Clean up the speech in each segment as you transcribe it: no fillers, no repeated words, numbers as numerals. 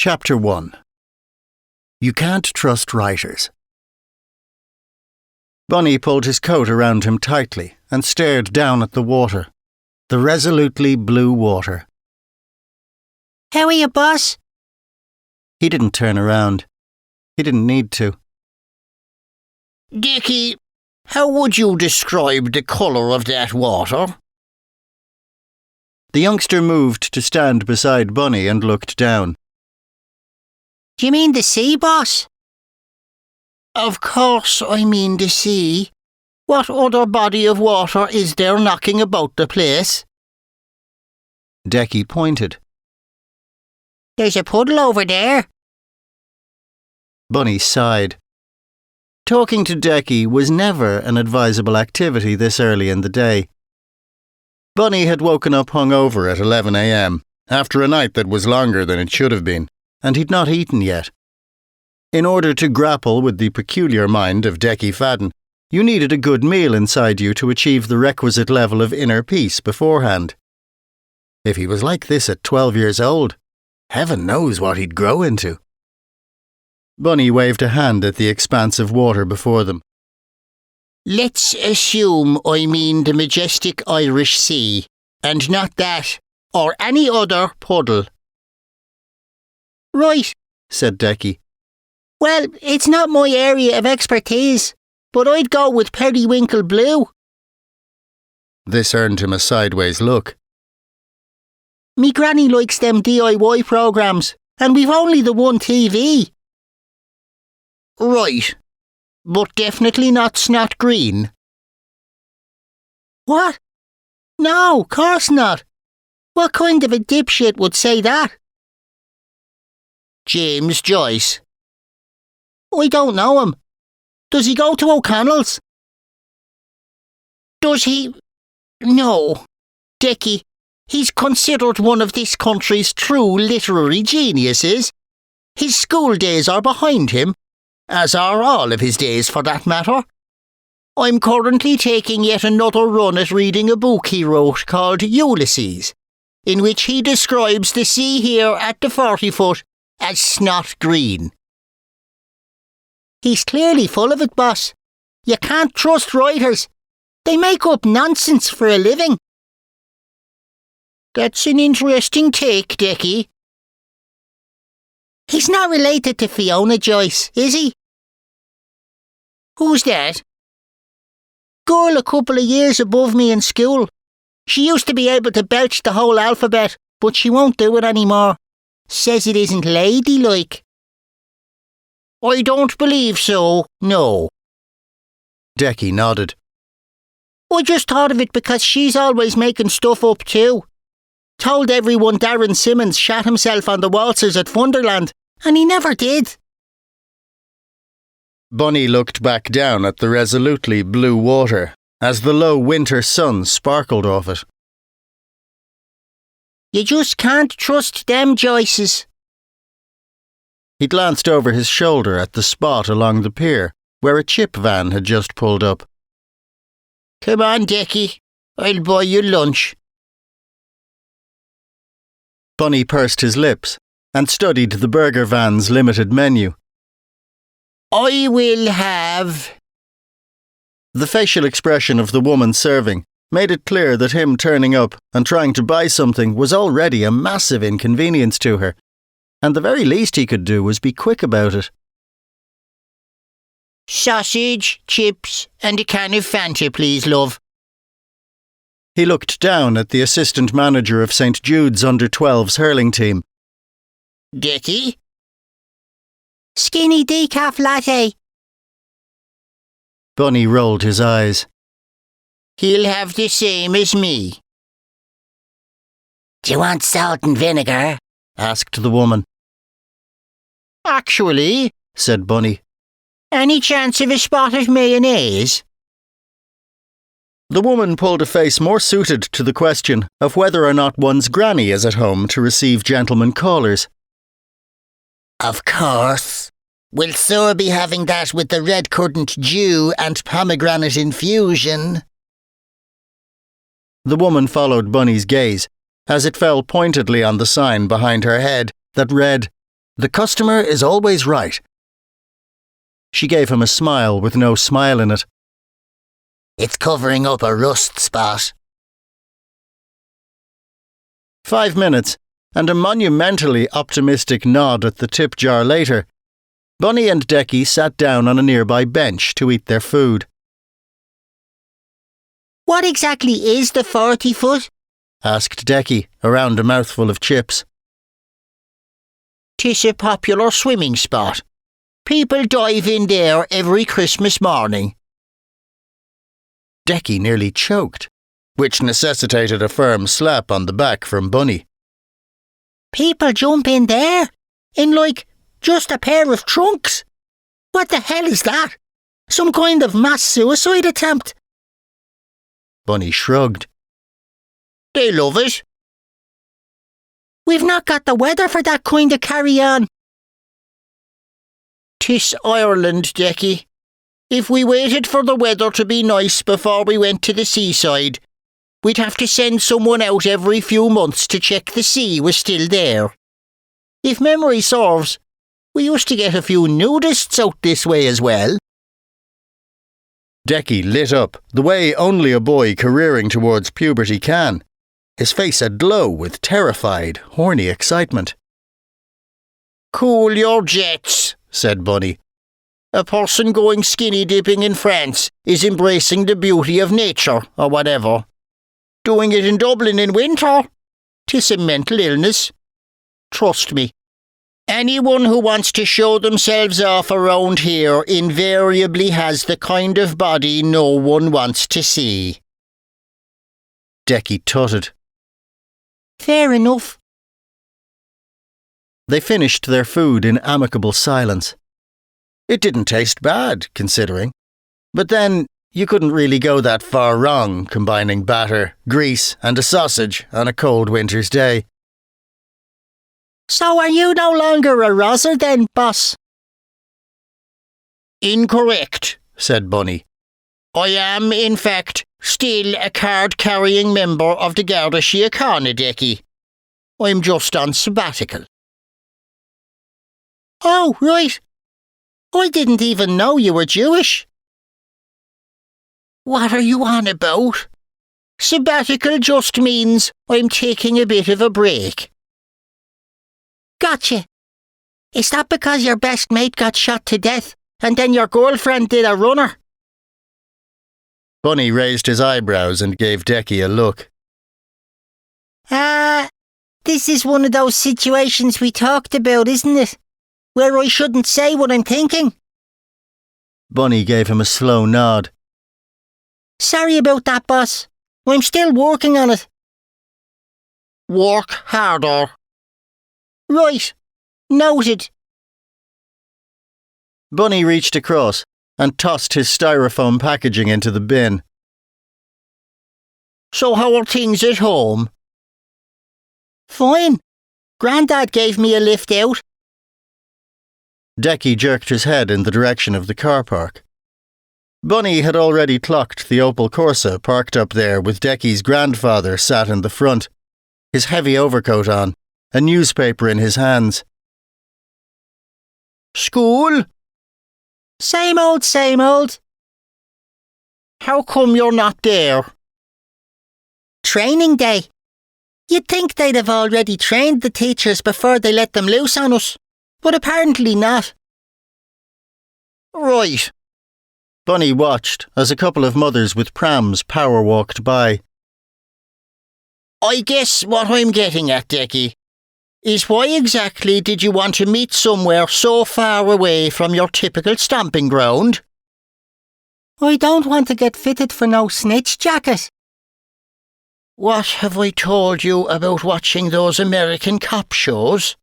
Chapter 1. You Can't Trust Writers. Bunny pulled his coat around him tightly and stared down at the water. The resolutely blue water. How are you, boss? He didn't turn around. He didn't need to. Dickie, how would you describe the colour of that water? The youngster moved to stand beside Bunny and looked down. Do you mean the sea, boss? Of course I mean the sea. What other body of water is there knocking about the place? Decky pointed. There's a puddle over there. Bunny sighed. Talking to Decky was never an advisable activity this early in the day. Bunny had woken up hungover at 11 a.m. after a night that was longer than it should have been, and he'd not eaten yet. In order to grapple with the peculiar mind of Decky Fadden, you needed a good meal inside you to achieve the requisite level of inner peace beforehand. If he was like this at 12 years old, heaven knows what he'd grow into. Bunny waved a hand at the expanse of water before them. Let's assume I mean the majestic Irish Sea, and not that, or any other puddle. Right, said Decky. well, it's not my area of expertise, but I'd go with periwinkle blue. This earned him a sideways look. Me granny likes them DIY programmes, and we've only the one TV. Right, but definitely not snot green. What? No, course not. What kind of a dipshit would say that? James Joyce. I don't know him. Does he go to O'Connell's? Does he? No. Decky, he's considered one of this country's true literary geniuses. His school days are behind him, as are all of his days for that matter. I'm currently taking yet another run at reading a book he wrote called Ulysses, in which he describes the sea here at the 40-foot as snot green. He's clearly full of it, boss. You can't trust writers. They make up nonsense for a living. That's an interesting take, Decky. He's not related to Fiona Joyce, is he? Who's that? Girl a couple of years above me in school. She used to be able to belch the whole alphabet, but she won't do it anymore. Says it isn't ladylike. I don't believe so, no. Decky nodded. I just thought of it because she's always making stuff up too. Told everyone Darren Simmons shot himself on the waltzers at Wonderland, and he never did. Bunny looked back down at the resolutely blue water as the low winter sun sparkled off it. You just can't trust them Joyces. He glanced over his shoulder at the spot along the pier where a chip van had just pulled up. Come on, Decky. I'll buy you lunch. Bunny pursed his lips and studied the burger van's limited menu. I will have... The facial expression of the woman serving made it clear that him turning up and trying to buy something was already a massive inconvenience to her, and the very least he could do was be quick about it. Sausage, chips, and a can of Fanta, please, love. He looked down at the assistant manager of St. Jude's under-12s hurling team. Decky? Skinny decaf latte. Bunny rolled his eyes. He'll have the same as me. Do you want salt and vinegar? Asked the woman. Actually, said Bunny. Any chance of a spot of mayonnaise? The woman pulled a face more suited to the question of whether or not one's granny is at home to receive gentlemen callers. Of course. Will sir be having that with the red currant dew and pomegranate infusion? The woman followed Bunny's gaze as it fell pointedly on the sign behind her head that read, The customer is always right. She gave him a smile with no smile in it. It's covering up a rust spot. 5 minutes, and a monumentally optimistic nod at the tip jar later, Bunny and Decky sat down on a nearby bench to eat their food. What exactly is the 40-foot? Asked Decky, around a mouthful of chips. 'Tis a popular swimming spot. People dive in there every Christmas morning. Decky nearly choked, which necessitated a firm slap on the back from Bunny. People jump in there? In just a pair of trunks? What the hell is that? Some kind of mass suicide attempt? Bunny shrugged. They love it. We've not got the weather for that kind of carry-on. 'Tis Ireland, Decky. If we waited for the weather to be nice before we went to the seaside, we'd have to send someone out every few months to check the sea was still there. If memory serves, we used to get a few nudists out this way as well. Decky lit up, the way only a boy careering towards puberty can, his face aglow with terrified, horny excitement. Cool your jets, said Bunny. A person going skinny dipping in France is embracing the beauty of nature, or whatever. Doing it in Dublin in winter? 'Tis a mental illness. Trust me. Anyone who wants to show themselves off around here invariably has the kind of body no one wants to see. Decky tutted. Fair enough. They finished their food in amicable silence. It didn't taste bad, considering. But then, you couldn't really go that far wrong combining batter, grease and a sausage on a cold winter's day. So are you no longer a roser then, boss? Incorrect, said Bunny. I am, in fact, still a card-carrying member of the Garda Síochána, Decky. I'm just on sabbatical. Oh, right. I didn't even know you were Jewish. What are you on about? Sabbatical just means I'm taking a bit of a break. Gotcha. Is that because your best mate got shot to death and then your girlfriend did a runner? Bunny raised his eyebrows and gave Decky a look. This is one of those situations we talked about, isn't it? Where I shouldn't say what I'm thinking. Bunny gave him a slow nod. Sorry about that, boss. I'm still working on it. Work harder. Right. Noted. Bunny reached across and tossed his styrofoam packaging into the bin. So how are things at home? Fine. Grandad gave me a lift out. Decky jerked his head in the direction of the car park. Bunny had already clocked the Opel Corsa parked up there with Decky's grandfather sat in the front, his heavy overcoat on, a newspaper in his hands. School? Same old, same old. How come you're not there? Training day. You'd think they'd have already trained the teachers before they let them loose on us, but apparently not. Right. Bunny watched as a couple of mothers with prams power-walked by. I guess what I'm getting at, Decky, is why exactly did you want to meet somewhere so far away from your typical stomping ground? I don't want to get fitted for no snitch jacket. What have I told you about watching those American cop shows?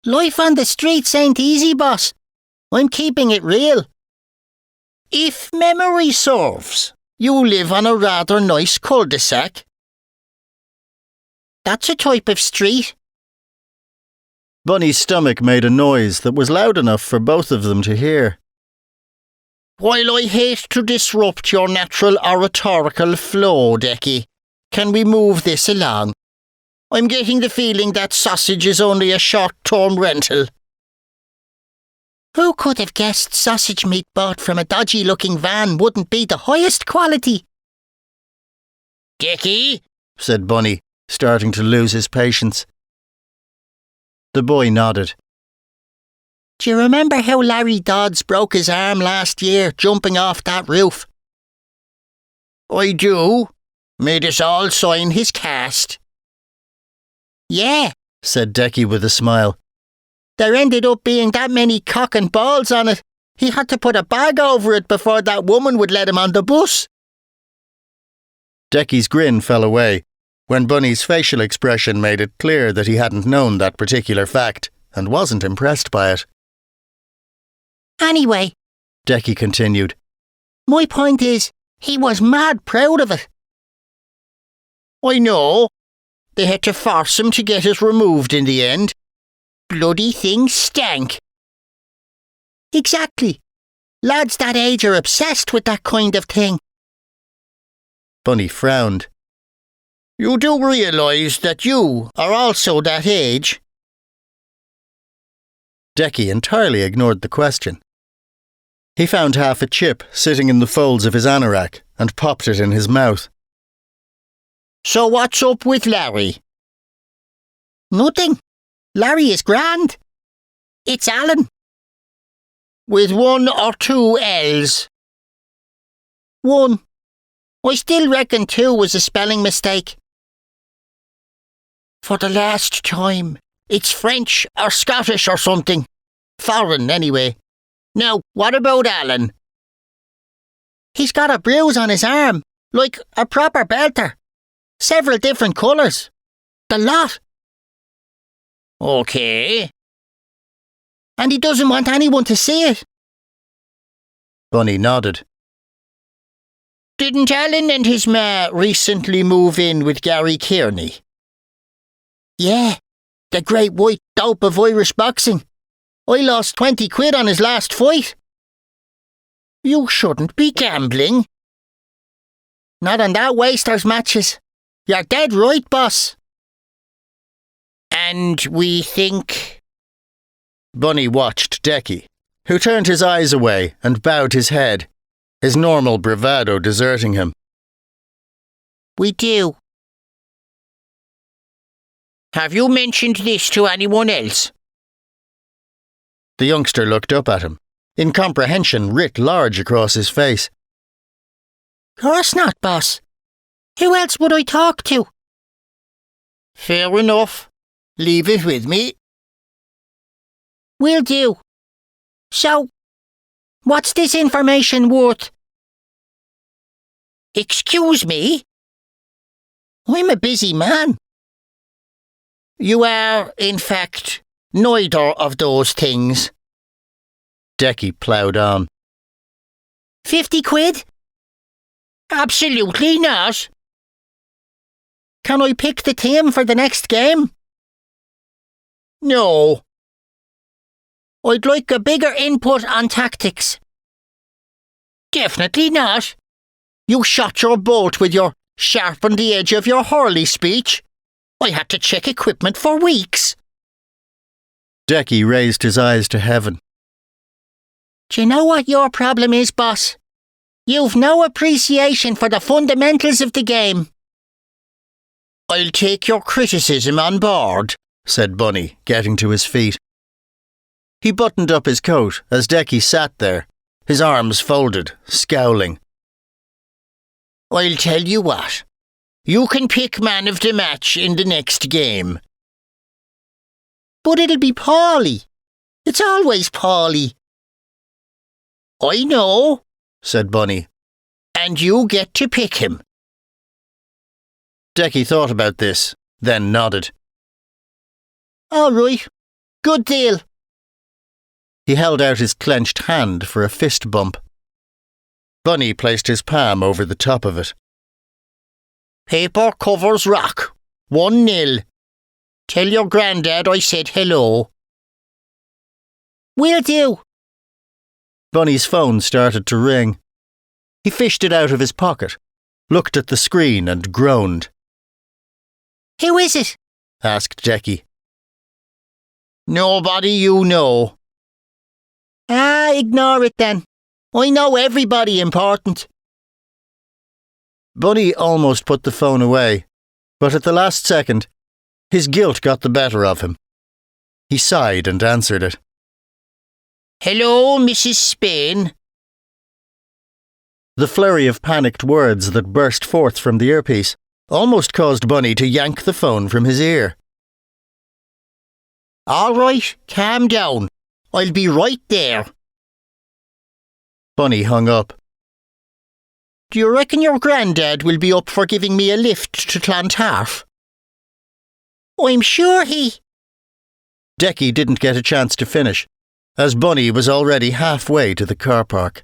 Life on the streets ain't easy, boss. I'm keeping it real. If memory serves, you live on a rather nice cul-de-sac. That's a type of street. Bunny's stomach made a noise that was loud enough for both of them to hear. While I hate to disrupt your natural oratorical flow, Decky, can we move this along? I'm getting the feeling that sausage is only a short-term rental. Who could have guessed sausage meat bought from a dodgy-looking van wouldn't be the highest quality? Dickie, said Bunny, starting to lose his patience. The boy nodded. Do you remember how Larry Dodds broke his arm last year jumping off that roof? I do. Made us all sign his cast. Yeah, said Decky with a smile. There ended up being that many cock and balls on it. He had to put a bag over it before that woman would let him on the bus. Decky's grin fell away when Bunny's facial expression made it clear that he hadn't known that particular fact and wasn't impressed by it. Anyway, Decky continued, my point is, he was mad proud of it. I know. They had to force him to get it removed in the end. Bloody thing stank. Exactly. Lads that age are obsessed with that kind of thing. Bunny frowned. You do realise that you are also that age? Decky entirely ignored the question. He found half a chip sitting in the folds of his anorak and popped it in his mouth. So what's up with Larry? Nothing. Larry is grand. It's Alan. With 1 or 2 L's? 1. I still reckon 2 was a spelling mistake. For the last time, it's French or Scottish or something. Foreign, anyway. Now, what about Alan? He's got a bruise on his arm, like a proper belter. Several different colours. The lot. OK. And he doesn't want anyone to see it. Bunny nodded. Didn't Alan and his ma recently move in with Gary Kearney? Yeah, the great white dope of Irish boxing. I lost 20 quid on his last fight. You shouldn't be gambling. Not on that wasters matches. You're dead right, boss. And we think... Bunny watched Decky, who turned his eyes away and bowed his head, his normal bravado deserting him. We do. Have you mentioned this to anyone else? The youngster looked up at him, incomprehension writ large across his face. Course not, boss. Who else would I talk to? Fair enough. Leave it with me. Will do. So, what's this information worth? Excuse me? I'm a busy man. You are, in fact, neither of those things. Decky ploughed on. 50 quid? Absolutely not. Can I pick the team for the next game? No. I'd like a bigger input on tactics. Definitely not. You shot your bolt with your sharpen the edge of your Hurley speech. I had to check equipment for weeks. Decky raised his eyes to heaven. Do you know what your problem is, boss? You've no appreciation for the fundamentals of the game. I'll take your criticism on board, said Bunny, getting to his feet. He buttoned up his coat as Decky sat there, his arms folded, scowling. I'll tell you what. You can pick man of the match in the next game. But it'll be Paulie. It's always Paulie. I know, said Bunny. And you get to pick him. Decky thought about this, then nodded. All right. Good deal. He held out his clenched hand for a fist bump. Bunny placed his palm over the top of it. Paper covers rock. 1-0. Tell your granddad I said hello. Will do. Bunny's phone started to ring. He fished it out of his pocket, looked at the screen and groaned. Who is it? asked Decky. Nobody you know. Ignore it then. I know everybody important. Bunny almost put the phone away, but at the last second, his guilt got the better of him. He sighed and answered it. Hello, Mrs. Spain. The flurry of panicked words that burst forth from the earpiece almost caused Bunny to yank the phone from his ear. All right, calm down. I'll be right there. Bunny hung up. Do you reckon your granddad will be up for giving me a lift to Clontarf? I'm sure he... Decky didn't get a chance to finish, as Bunny was already halfway to the car park.